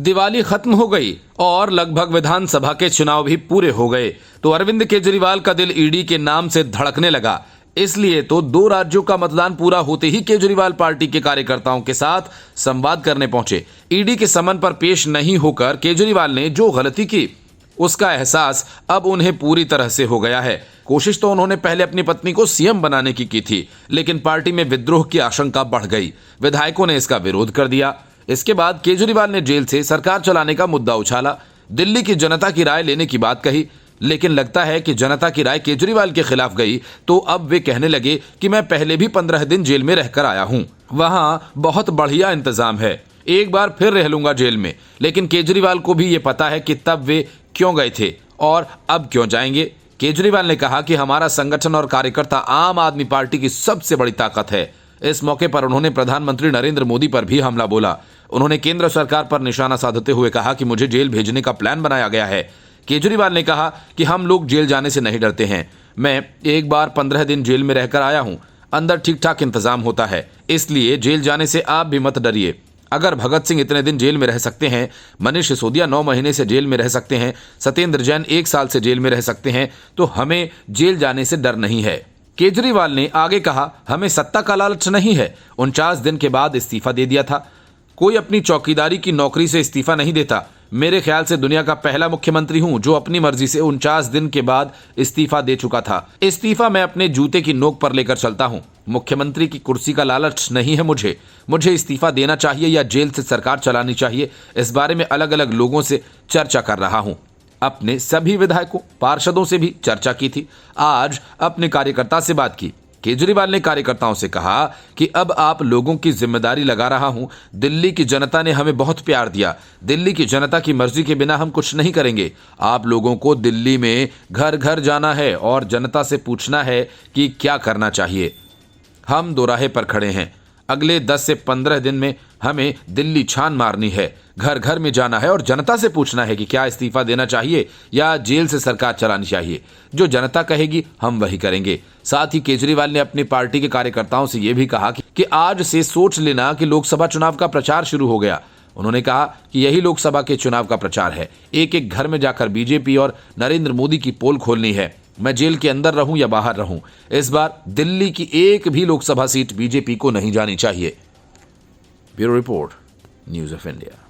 दिवाली खत्म हो गई और लगभग विधानसभा के चुनाव भी पूरे हो गए तो अरविंद केजरीवाल का दिल ईडी के नाम से धड़कने लगा। इसलिए तो 2 राज्यों का मतदान पूरा होते ही केजरीवाल पार्टी के कार्यकर्ताओं के साथ संवाद करने पहुंचे। ईडी के समन पर पेश नहीं होकर केजरीवाल ने जो गलती की उसका एहसास अब उन्हें पूरी तरह से हो गया है। कोशिश तो उन्होंने पहले अपनी पत्नी को सीएम बनाने की थी, लेकिन पार्टी में विद्रोह की आशंका बढ़ गई। विधायकों ने इसका विरोध कर दिया। इसके बाद केजरीवाल ने जेल से सरकार चलाने का मुद्दा उछाला, दिल्ली की जनता की राय लेने की बात कही। लेकिन लगता है कि जनता की राय केजरीवाल के खिलाफ गई तो अब वे कहने लगे कि मैं पहले भी 15 दिन जेल में रहकर आया हूं, वहां बहुत बढ़िया इंतजाम है, एक बार फिर रह लूंगा जेल में। लेकिन केजरीवाल को भी ये पता है कि तब वे क्यों गए थे और अब क्यों जाएंगे। केजरीवाल ने कहा कि हमारा संगठन और कार्यकर्ता आम आदमी पार्टी की सबसे बड़ी ताकत है। इस मौके पर उन्होंने प्रधानमंत्री नरेंद्र मोदी पर भी हमला बोला। उन्होंने केंद्र सरकार पर निशाना साधते हुए कहा कि मुझे जेल भेजने का प्लान बनाया गया है। केजरीवाल ने कहा कि हम लोग जेल जाने से नहीं डरते हैं, मैं एक बार 15 दिन जेल में रहकर आया हूं, अंदर ठीक ठाक इंतजाम होता है, इसलिए जेल जाने से आप भी मत डरिए। अगर भगत सिंह इतने दिन जेल में रह सकते हैं, मनीष सिसोदिया 9 महीने से जेल में रह सकते हैं, सत्येंद्र जैन 1 साल से जेल में रह सकते हैं, तो हमें जेल जाने से डर नहीं है। केजरीवाल ने आगे कहा, हमें सत्ता का लालच नहीं है। 49 दिन के बाद इस्तीफा दे दिया था। कोई अपनी चौकीदारी की नौकरी से इस्तीफा नहीं देता। मेरे ख्याल से दुनिया का पहला मुख्यमंत्री हूं जो अपनी मर्जी से 49 दिन के बाद इस्तीफा दे चुका था। इस्तीफा मैं अपने जूते की नोक पर लेकर चलता हूं। मुख्यमंत्री की कुर्सी का लालच नहीं है मुझे इस्तीफा देना चाहिए या जेल से सरकार चलानी चाहिए, इस बारे में अलग अलग लोगों से चर्चा कर रहा हूं। अपने सभी विधायकों पार्षदों से भी चर्चा की थी। आज अपने कार्यकर्ता से बात की। केजरीवाल ने कार्यकर्ताओं से कहा कि अब आप लोगों की जिम्मेदारी लगा रहा हूं। दिल्ली की जनता ने हमें बहुत प्यार दिया। दिल्ली की जनता की मर्जी के बिना हम कुछ नहीं करेंगे। आप लोगों को दिल्ली में घर घर जाना है और जनता से पूछना है कि क्या करना चाहिए। हम दोराहे पर खड़े हैं। अगले 10 से 15 दिन में हमें दिल्ली छान मारनी है, घर घर में जाना है और जनता से पूछना है कि क्या इस्तीफा देना चाहिए या जेल से सरकार चलानी चाहिए। जो जनता कहेगी हम वही करेंगे। साथ ही केजरीवाल ने अपनी पार्टी के कार्यकर्ताओं से यह भी कहा कि आज से सोच लेना कि लोकसभा चुनाव का प्रचार शुरू हो गया। उन्होंने कहा कि यही लोकसभा के चुनाव का प्रचार है। एक एक घर में जाकर बीजेपी और नरेंद्र मोदी की पोल खोलनी है। मैं जेल के अंदर रहूं या बाहर रहूं, इस बार दिल्ली की एक भी लोकसभा सीट बीजेपी को नहीं जानी चाहिए। Bureau report, news of India.